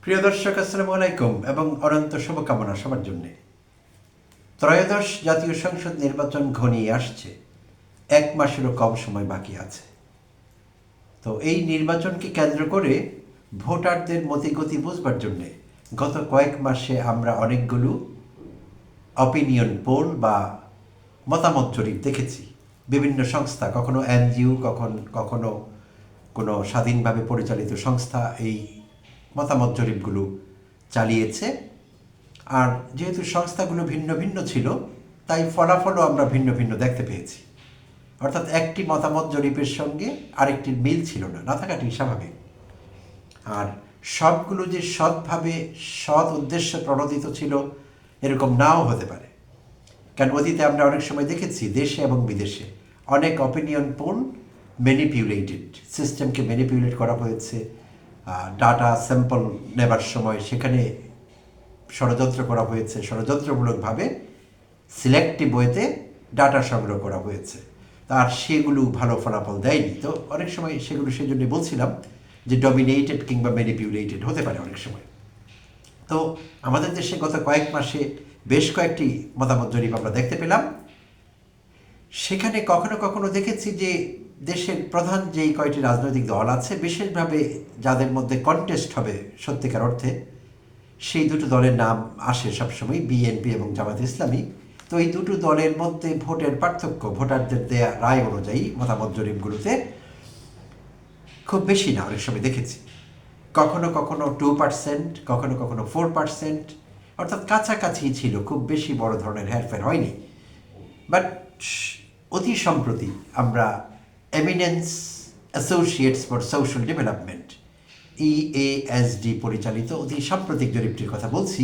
প্রিয় দর্শক, আসসালামু আলাইকুম এবং অনন্ত শুভকামনা সবার জন্য। ত্রয়োদশ জাতীয় সংসদ নির্বাচন ঘনিয়ে আসছে, 1 মাসেরও কম সময় বাকি আছে। তো এই নির্বাচনকে কেন্দ্র করে ভোটারদের মতিগতি বুঝবার জন্যে গত কয়েক মাসে আমরা অনেকগুলো অপিনিয়ন পোল বা মতামত জরিপ দেখেছি। বিভিন্ন সংস্থা, কখনো এনজিও, কখনো কোনো স্বাধীনভাবে পরিচালিত সংস্থা এই মতামত জরিপগুলো চালিয়েছে। আর যেহেতু সংস্থাগুলো ভিন্ন ভিন্ন ছিল, তাই ফলাফলও আমরা ভিন্ন ভিন্ন দেখতে পেয়েছি। অর্থাৎ একটি মতামত জরিপের সঙ্গে আরেকটির মিল ছিল না, না থাকাটি স্বাভাবিক। আর সবগুলো যে সৎভাবে সৎ উদ্দেশ্য প্রণোদিত ছিল এরকম নাও হতে পারে। কারণ অতীতে আমরা অনেক সময় দেখেছি দেশে এবং বিদেশে অনেক অপিনিয়ন পোল ম্যানিপুলেটেড, সিস্টেমকে ম্যানিপুলেট করা হয়েছে। ডাটা স্যাম্পল নেবার সময় সেখানে ষড়যন্ত্র করা হয়েছে, ষড়যন্ত্রমূলকভাবে সিলেক্টিভ ওয়েতে ডাটা সংগ্রহ করা হয়েছে। আর সেগুলো ভালো ফলাফল দেয়নি। তো অনেক সময় সেগুলো সেই জন্য বলছিলাম যে ডমিনেটেড কিংবা ম্যানিপুলেটেড হতে পারে অনেক সময়। তো আমাদের দেশে গত কয়েক মাসে বেশ কয়েকটি মতামত জরিপ আমরা দেখতে পেলাম। সেখানে কখনো কখনো দেখেছি যে দেশের প্রধান যেই কয়টি রাজনৈতিক দল আছে, বিশেষভাবে যাদের মধ্যে কন্টেস্ট হবে সত্যিকার অর্থে, সেই দুটো দলের নাম আসে সবসময়, বিএনপি এবং জামাত ইসলামী। তো এই দুটো দলের মধ্যে ভোটের পার্থক্য ভোটারদের দেয়া রায় অনুযায়ী মতামত জরিপগুলোতে খুব বেশি না, অনেক সময় দেখেছি কখনো কখনো 2%, কখনো কখনো 4%, অর্থাৎ কাছাকাছি ছিল, খুব বেশি বড় ধরনের হেরফের হয়নি। বাট অতি সম্প্রতি আমরা eminence associates for social development, EASD পরিচালিত অতি সাম্প্রতিক জরিপটির কথা বলছি।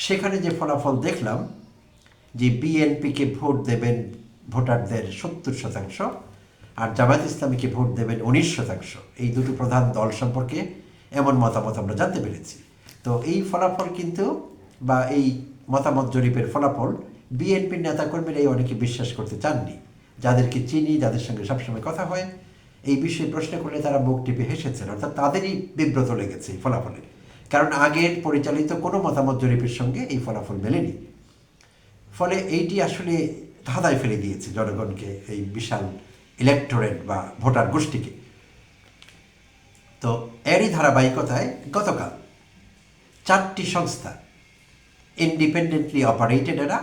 সেখানে যে ফলাফল দেখলাম যে বিএনপিকে ভোট দেবেন ভোটারদের 70%, আর জামায়াত ইসলামীকে ভোট দেবেন 19%। এই দুটো প্রধান দল সম্পর্কে এমন মতামত আমরা জানতে পেরেছি। তো এই ফলাফল কিন্তু, বা এই মতামত জরিপের ফলাফল বিএনপির নেতাকর্মীরাই অনেকে বিশ্বাস করতে চাননি। যাদেরকে চিনি, যাদের সঙ্গে সবসময় কথা হয়, এই বিষয়ে প্রশ্ন করলে তারা মুখ টিপে হেসেছেন। অর্থাৎ তাদেরই বিব্রত লেগেছে এই ফলাফলে, কারণ আগের পরিচালিত কোনো মতামত জরিপের সঙ্গে এই ফলাফল মেলেনি। ফলে এইটি আসলে ধাঁধায় ফেলে দিয়েছে জনগণকে, এই বিশাল ইলেকটোরেট বা ভোটার গোষ্ঠীকে। তো এরই ধারাবাহিকতায় গতকাল 4টি সংস্থা, ইন্ডিপেন্ডেন্টলি অপারেটেড, এরা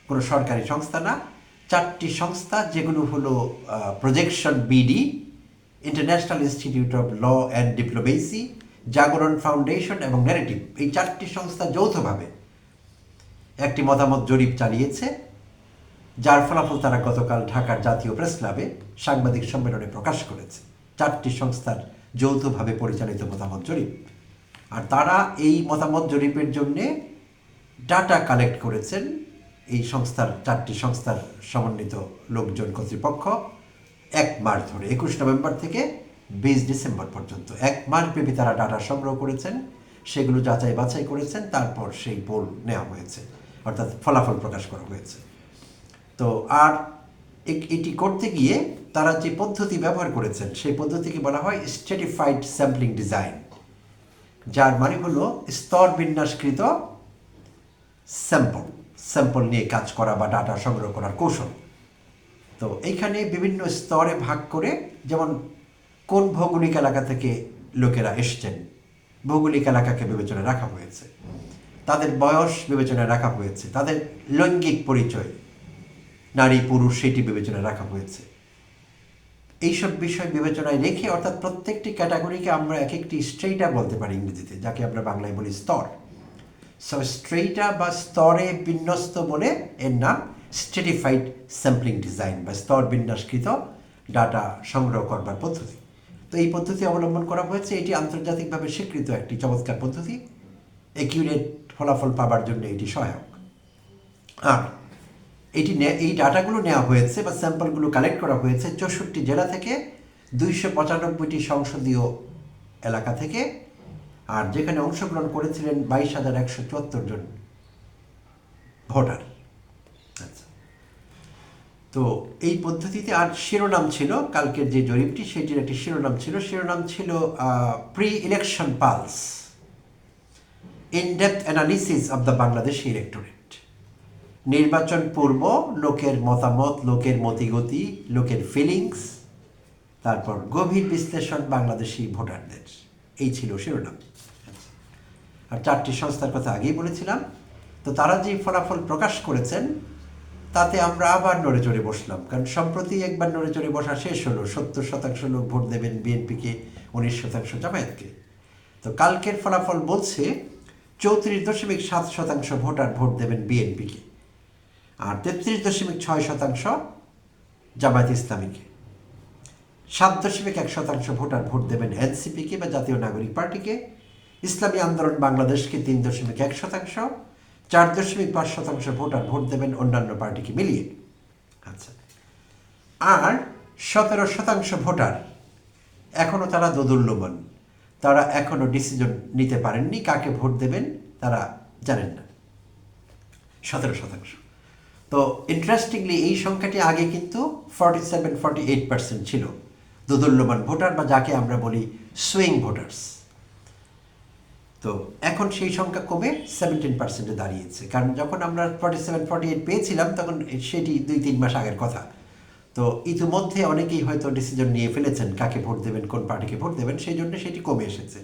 কোনো সরকারি সংস্থা না, 4টি সংস্থা যেগুলো হলো projection BD, international institute of law and diplomacy, Jagaran foundation এবং ন্যারেটিভ, এই 4টি সংস্থা যৌথভাবে একটি মতামত জরিপ চালিয়েছে, যার ফলাফল তারা গতকাল ঢাকার জাতীয় প্রেস ক্লাবে সাংবাদিক সম্মেলনে প্রকাশ করেছে। 4টি সংস্থার যৌথভাবে পরিচালিত মতামত জরিপ। আর তারা এই মতামত জরিপের জন্যে ডাটা কালেক্ট করেছেন এই সংস্থার, 4টি সংস্থার সমন্বিত লোকজন কর্তৃপক্ষ 1 মাস ধরে, 21 নভেম্বর থেকে 20 ডিসেম্বর পর্যন্ত 1 মাস ব্যাপী তারা ডাটা সংগ্রহ করেছেন, সেগুলো যাচাই বাছাই করেছেন, তারপর সেই পোল নেওয়া হয়েছে, অর্থাৎ ফলাফল প্রকাশ করা হয়েছে। তো আর এটি করতে গিয়ে তারা যে পদ্ধতি ব্যবহার করেছেন সেই পদ্ধতিকে বলা হয় স্ট্র্যাটিফাইড স্যাম্পলিং ডিজাইন, যার মানে হলো স্তর বিন্যাসকৃত স্যাম্পল নিয়ে কাজ করা বা ডাটা সংগ্রহ করার কৌশল। তো এইখানে বিভিন্ন স্তরে ভাগ করে, যেমন কোন ভৌগোলিক এলাকা থেকে লোকেরা এসছেন, ভৌগোলিক এলাকাকে বিবেচনায় রাখা হয়েছে, তাদের বয়স বিবেচনায় রাখা হয়েছে, তাদের লৈঙ্গিক পরিচয়, নারী পুরুষ, সেটি বিবেচনায় রাখা হয়েছে। এইসব বিষয় বিবেচনায় রেখে, অর্থাৎ প্রত্যেকটি ক্যাটাগরিকে আমরা এক একটি স্ট্রেটা বলতে পারি ইংরেজিতে, যাকে আমরা বাংলায় বলি স্তর। সো স্ট্রেটা বা স্তরে বিন্যস্ত বলে এর নাম স্ট্রেটিফাইড স্যাম্পলিং ডিজাইন বা স্তর বিন্যাসকৃত ডাটা সংগ্রহ করবার পদ্ধতি। তো এই পদ্ধতি অবলম্বন করা হয়েছে, এটি আন্তর্জাতিকভাবে স্বীকৃত একটি চমৎকার পদ্ধতি। অ্যাকিউরেট ফলাফল পাবার জন্য এটি সহায়ক। আর এই ডাটাগুলো নেওয়া হয়েছে বা স্যাম্পলগুলো কালেক্ট করা হয়েছে 64 জেলা থেকে, 295টি সংসদীয় এলাকা থেকে, আর যেখানে অংশগ্রহণ করেছিলেন 22,174 জন ভোটার। আচ্ছা, তো এই পদ্ধতিতে আর শিরোনাম ছিল, কালকের যে জরিপটি সেটির একটি শিরোনাম ছিল pre election pulse. in-depth analysis of the Bangladeshi electorate. নির্বাচন পূর্ব লোকের মতামত, লোকের মতিগতি, লোকের ফিলিংস, তারপর গভীর বিশ্লেষণ বাংলাদেশি ভোটারদের, এই ছিল শিরোনাম। আর চারটি সংস্থার কথা আগেই বলেছিলাম। তো তারা যে ফলাফল প্রকাশ করেছেন তাতে আমরা আবার নড়ে চড়ে বসলাম, কারণ সম্প্রতি একবার নড়ে চড়ে বসা শেষ হলো। 70% লোক ভোট দেবেন বিএনপিকে, 19% জামায়াতকে। তো কালকের ফলাফল বলছে 34.7% ভোটার ভোট দেবেন বিএনপিকে, আর 33.6% জামায়াত ইসলামীকে। 7.1% ভোটার ভোট দেবেন এনসিপিকে বা জাতীয় নাগরিক পার্টিকে, ইসলামী আন্দোলন বাংলাদেশকে 3.1%, 4.5% ভোটার ভোট দেবেন অন্যান্য পার্টিকে মিলিয়ে। আচ্ছা, আর 17% ভোটার এখনও তারা দোদুল্যমান, তারা এখনও ডিসিশন নিতে পারেননি কাকে ভোট দেবেন, তারা জানেন না। 17%। তো ইন্টারেস্টিংলি এই সংখ্যাটি আগে কিন্তু 47-48% ছিল দোদুল্যমান ভোটার, বা যাকে আমরা বলি সুইং ভোটার্স। তো এখন সেই সংখ্যা কমে 17%-এ দাঁড়িয়েছে, কারণ যখন আমরা 47-48 পেয়েছিলাম তখন সেটি 2-3 মাস আগের কথা। তো ইতিমধ্যে অনেকেই হয়তো ডিসিশন নিয়ে ফেলেছেন কাকে ভোট দেবেন, কোন পার্টিকে ভোট দেবেন, সেই জন্য সেটি কমে এসেছে।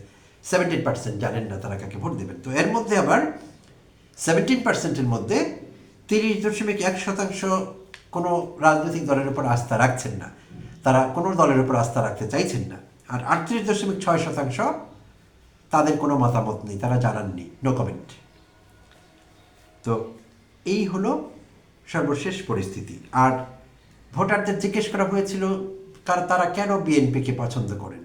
17% জানেন না তারা কাকে ভোট দেবেন। তো এর মধ্যে আবার 17%-এর মধ্যে 30.1% কোনো রাজনৈতিক দলের উপর আস্থা রাখছেন না, তারা কোনো দলের উপর আস্থা রাখতে চাইছেন না। আর 38.6% তাদের কোনো মতামত নেই, তারা জানাননি, নো কমেন্ট। তো এই হলো সর্বশেষ পরিস্থিতি। আর ভোটারদের জিজ্ঞেস করা হয়েছিল তারা কেন বিএনপিকে পছন্দ করেন,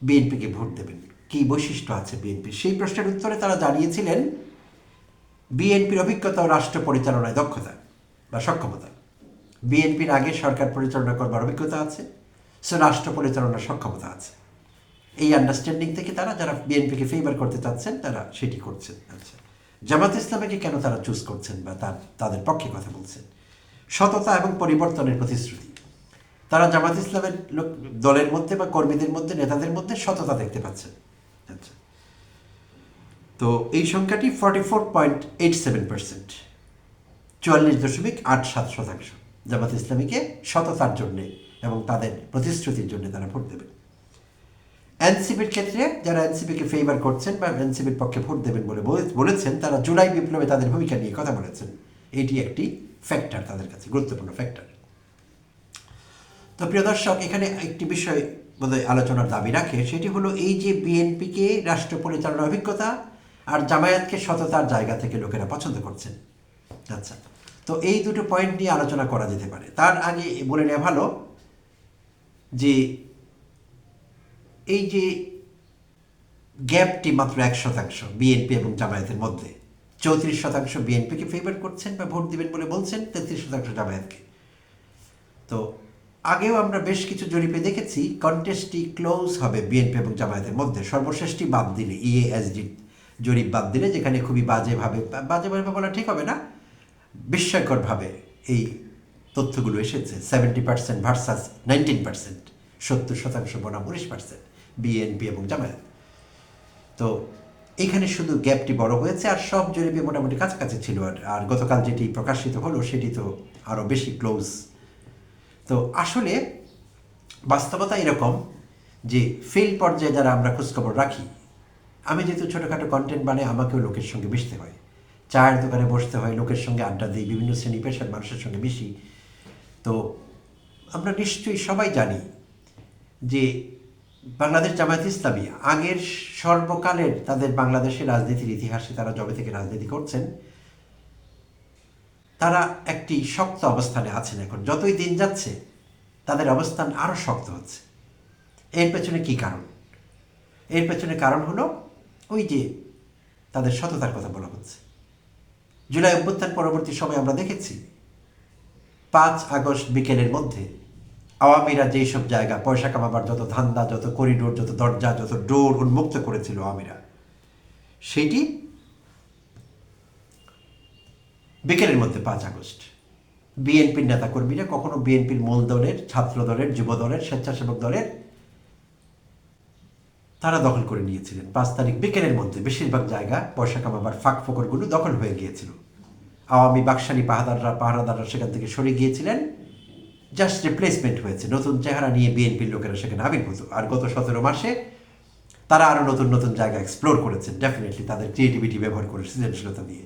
বিএনপিকে ভোট দেবেন, কী বৈশিষ্ট্য আছে বিএনপির। সেই প্রশ্নের উত্তরে তারা জানিয়েছিলেন বিএনপির অভিজ্ঞতা ও রাষ্ট্র পরিচালনায় দক্ষতা বা সক্ষমতা। বিএনপির আগে সরকার পরিচালনা করবার অভিজ্ঞতা আছে, সে রাষ্ট্র পরিচালনার সক্ষমতা আছে। এই আন্ডারস্ট্যান্ডিং থেকে তারা, যারা বিএনপিকে ফেভার করতে চাচ্ছেন, তারা সেটি করছেন। আচ্ছা, জামাত ইসলামীকে কেন তারা চুজ করছেন বা তাদের পক্ষে কথা বলছেন? সততা এবং পরিবর্তনের প্রতিশ্রুতি। তারা জামাত ইসলামের দলের মধ্যে বা কর্মীদের মধ্যে, নেতাদের মধ্যে সততা দেখতে পাচ্ছেন। আচ্ছা, তো এই সংখ্যাটি 44.87%, 44.87% জামাত ইসলামীকে সততার জন্যে এবং তাদের প্রতিশ্রুতির জন্য তারা ভোট দেবেন। এনসিপির ক্ষেত্রে যারা এনসিপিকে ফেভার করছেন বা এনসিপির পক্ষে ভোট দেবেন বলে বলেছেন, তারা জুলাই বিপ্লবে তাদের ভূমিকা নিয়ে কথা বলেছেন। এটি একটি ফ্যাক্টর তাদের কাছে, গুরুত্বপূর্ণ ফ্যাক্টর। তো প্রিয় দর্শক, এখানে একটি বিষয় বোধহয় আলোচনার দাবি রাখে, সেটি হলো এই যে বিএনপিকে রাষ্ট্র পরিচালনার অভিজ্ঞতা আর জামায়াতকে সততার জায়গা থেকে লোকেরা পছন্দ করছেন। আচ্ছা, তো এই দুটো পয়েন্ট নিয়ে আলোচনা করা যেতে পারে। তার আগে বলে নেওয়া ভালো যে এই যে গ্যাপটি মাত্র 1% বিএনপি এবং জামায়াতের মধ্যে, 34% বিএনপিকে ফেভার করছেন বা ভোট দিবেন বলে বলছেন, 33% জামায়াতকে। তো আগেও আমরা বেশ কিছু জরিপে দেখেছি কন্টেস্টটি ক্লোজ হবে বিএনপি এবং জামায়াতের মধ্যে, সর্বশেষটি বাদ দিলে, ইএএসডি জরিপ বাদ দিলে, যেখানে খুবই বাজেভাবে বলা ঠিক হবে না, বিস্ময়করভাবে এই তথ্যগুলো এসেছে। 70% ভার্সাস 19%, 70% বনাম 19% বিএনপি এবং জামায়াত। তো এখানে শুধু গ্যাপটি বড় হয়েছে, আর সব জরিপে মোটামুটি কাছাকাছি ছিল। আর গতকাল যেটি প্রকাশিত হলো সেটি তো আরও বেশি ক্লোজ। তো আসলে বাস্তবতা এরকম যে ফিল্ড পর্যায়ে যারা আমরা খোঁজখবর রাখি, আমি যেহেতু ছোটোখাটো কন্টেন্ট বানাই, আমাকেও লোকের সঙ্গে মিশতে হয়, চায়ের দোকানে বসতে হয়, লোকের সঙ্গে আড্ডা দিই, বিভিন্ন শ্রেণী পেশার মানুষের সঙ্গে মিশি। তো আমরা নিশ্চয়ই সবাই জানি যে বাংলাদেশ জামায়াত ইসলামী আগের সর্বকালের তাদের বাংলাদেশের রাজনীতির ইতিহাসে, তারা যবে থেকে রাজনীতি করছেন, তারা একটি শক্ত অবস্থানে আছেন। এখন যতই দিন যাচ্ছে তাদের অবস্থান আরও শক্ত হচ্ছে। এর পেছনে কী কারণ? এর পেছনে কারণ হলো ওই যে তাদের সততার কথা বলা হচ্ছে। জুলাই অভ্যুত্থান পরবর্তী সময় আমরা দেখেছি 5 আগস্ট বিকেলের মধ্যে আওয়ামীরা যেই সব জায়গা, পয়সা কামাবার যত ধান্দা, যত করিডোর, যত দরজা, যত ডোর উন্মুক্ত করেছিল আওয়ামীরা, সেটি বিকেলের মধ্যে 5 আগস্ট বিএনপির নেতাকর্মীরা, কখনো বিএনপির মূল দলের, ছাত্র দলের, যুব দলের, স্বেচ্ছাসেবক দলের তারা দখল করে নিয়েছিলেন। 5 তারিখ বিকেলের মধ্যে বেশিরভাগ জায়গা পয়সা কামাবার ফাঁক ফোকরগুলো দখল হয়ে গিয়েছিল। আওয়ামী বাকশালী পাহারাদাররা সেখান থেকে সরে গিয়েছিলেন। জাস্ট রিপ্লেসমেন্ট হয়েছে, নতুন চেহারা নিয়ে বিএনপির লোকেরা সেখানে আবির্ভূত। আর গত 17 মাসে তারা আরও নতুন নতুন জায়গা এক্সপ্লোর করেছেন, ডেফিনেটলি তাদের ক্রিয়েটিভিটি ব্যবহার করে, সৃজনশীলতা দিয়ে।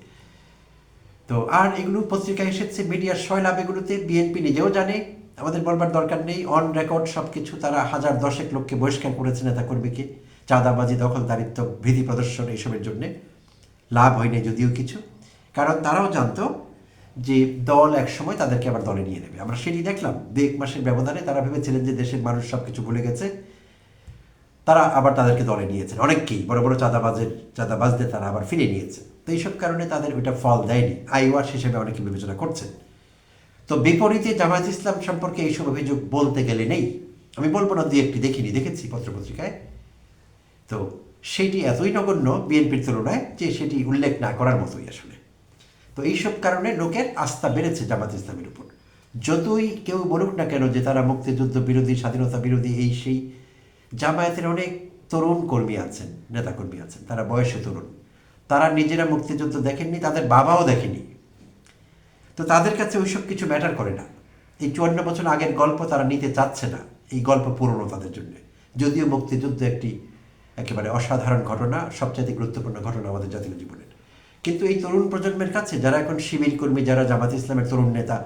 তো আর এগুলো পত্রিকায় এসেছে, মিডিয়ার সয়লাভ এগুলোতে। বিএনপি নিজেও জানে, আমাদের বলবার দরকার নেই, অন রেকর্ড সব কিছু। তারা 1010 লোককে বহিষ্কার করেছে নেতাকর্মীকে, চাঁদাবাজি, দখলদারিত্ব, ভীতি প্রদর্শন এইসবের জন্যে। লাভ হয়নি যদিও কিছু, কারণ তারাও জানতো যে দল একসময় তাদেরকে আবার দলে নিয়ে নেবে। আমরা সেটি দেখলাম 2 মাসের ব্যবধানে। তারা ভেবেছিলেন যে দেশের মানুষ সব কিছু ভুলে গেছে, তারা আবার তাদেরকে দলে নিয়েছেন। অনেককেই, বড় বড় চাঁদাবাজদের তারা আবার ফিরে নিয়েছে। তো এইসব কারণে তাদের ওইটা ফল দেয়নি, আইওয়াশ হিসেবে অনেকে বিবেচনা করছেন। তো বিপরীতে জামায়াত ইসলাম সম্পর্কে এইসব অভিযোগ বলতে গেলে নেই। আমি বলবো না, 2-1টি দেখেছি পত্রপত্রিকায়। তো সেটি এতই নগণ্য বিএনপির তুলনায় যে সেটি উল্লেখ না করার মতোই আসলে। তো এইসব কারণে লোকের আস্থা বেড়েছে জামাত ইসলামের উপর। যতই কেউ বলুক না কেন যে তারা মুক্তিযুদ্ধ বিরোধী, স্বাধীনতা বিরোধী, এই সেই, জামায়াতের অনেক তরুণ কর্মী আছেন, নেতাকর্মী আছেন, তারা বয়সে তরুণ। তারা নিজেরা মুক্তিযুদ্ধ দেখেননি, তাদের বাবাও দেখেনি। তো তাদের কাছে ওইসব কিছু ম্যাটার করে না। এই 54 বছর আগের গল্প তারা নিতে চাচ্ছে না, এই গল্প পুরনো তাদের জন্য। যদিও মুক্তিযুদ্ধ একটি একেবারে অসাধারণ ঘটনা, সবচেয়ে গুরুত্বপূর্ণ ঘটনা আমাদের জাতীয় জীবনের, কিন্তু এই তরুণ প্রজন্মের কাছে, যারা এখন শিবির কর্মী, যারা জামাত ইসলামের তরুণ নেতা,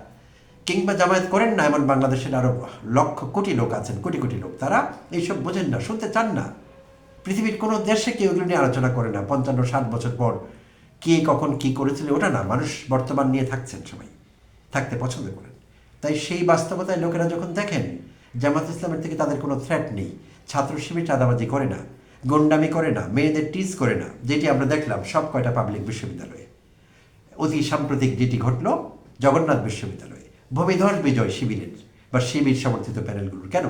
কিংবা জামায়াত করেন না এমন বাংলাদেশের আরও লক্ষ কোটি লোক আছেন, কোটি কোটি লোক, তারা এইসব বোঝেন না, শুনতে চান না। পৃথিবীর কোনো দেশে কেউ এগুলো নিয়ে আলোচনা করে না। 55-60 বছর পর কে কখন কি করেছিল ওটা না, মানুষ বর্তমান নিয়ে থাকছেন, সবাই থাকতে পছন্দ করেন। তাই সেই বাস্তবতায় লোকেরা যখন দেখেন জামাত ইসলামের থেকে তাদের কোনো থ্রেট নেই, ছাত্র শিবির চাঁদাবাজি করে না, গন্ডামি করে না, মেয়েদের টিজ করে না, যেটি আমরা দেখলাম সব কয়টা পাবলিক বিশ্ববিদ্যালয়ে। অতি সাম্প্রতিক যেটি ঘটল জগন্নাথ বিশ্ববিদ্যালয়ে, ভূমিধস বিজয় শিবিরের বা শিবির সমর্থিত প্যানেলগুলোর। কেন?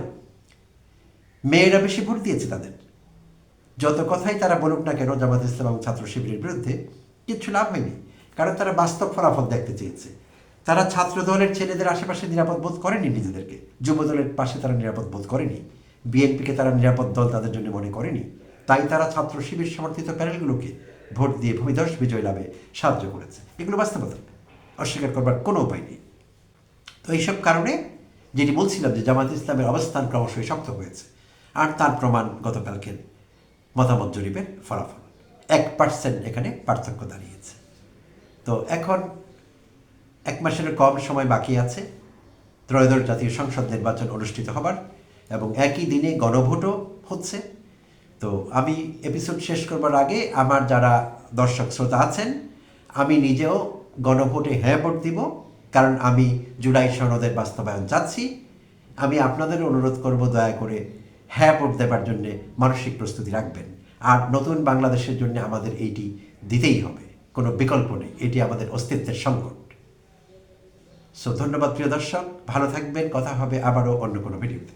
মেয়েরা বেশি ভোট দিয়েছে তাদের। যত কথাই তারা বলুক না কেন জামাত ইসলাম এবং ছাত্র শিবিরের বিরুদ্ধে, কিচ্ছু লাভ হয়নি, কারণ তারা বাস্তব ফলাফল দেখতে চেয়েছে। তারা ছাত্র দলের ছেলেদের আশেপাশে নিরাপদ বোধ করেনি নিজেদেরকে, যুব দলের পাশে তারা নিরাপদ বোধ করেনি, বিএনপিকে তারা নিরাপদ দল তাদের জন্য মনে করেনি। তাই তারা ছাত্র শিবির সমর্থিত প্যানেলগুলোকে ভোট দিয়ে ভূমিধস বিজয় লাভে সাহায্য করেছে। এগুলো বাস্তবতা, অস্বীকার করবার কোনো উপায় নেই। তো এইসব কারণে যেটি বলছিলাম যে জামাত ইসলামের অবস্থান ক্রমশই শক্ত হয়েছে, আর তার প্রমাণ গতকালকের মতামত জরিপের ফলাফল। 1% এখানে পার্থক্য দাঁড়িয়েছে। তো এখন 1 মাসের কম সময় বাকি আছে ত্রয়োদশ জাতীয় সংসদ নির্বাচন অনুষ্ঠিত হবার, এবং একই দিনে গণভোটও হচ্ছে। তো আমি এপিসোড শেষ করবার আগে আমার যারা দর্শক শ্রোতা আছেন, আমি নিজেও গণভোটে হ্যাঁ ভোট দিব, কারণ আমি জুলাই সনদের বাস্তবায়ন চাচ্ছি। আমি আপনাদের অনুরোধ করব দয়া করে হ্যাঁ ভোট দেবার জন্যে মানসিক প্রস্তুতি রাখবেন। আর নতুন বাংলাদেশের জন্য আমাদের এইটি দিতেই হবে, কোনো বিকল্প নেই, এটি আমাদের অস্তিত্বের সংকট। ধন্যবাদ প্রিয় দর্শক, ভালো থাকবেন, কথা হবে আবারও অন্য কোনো ভিডিওতে।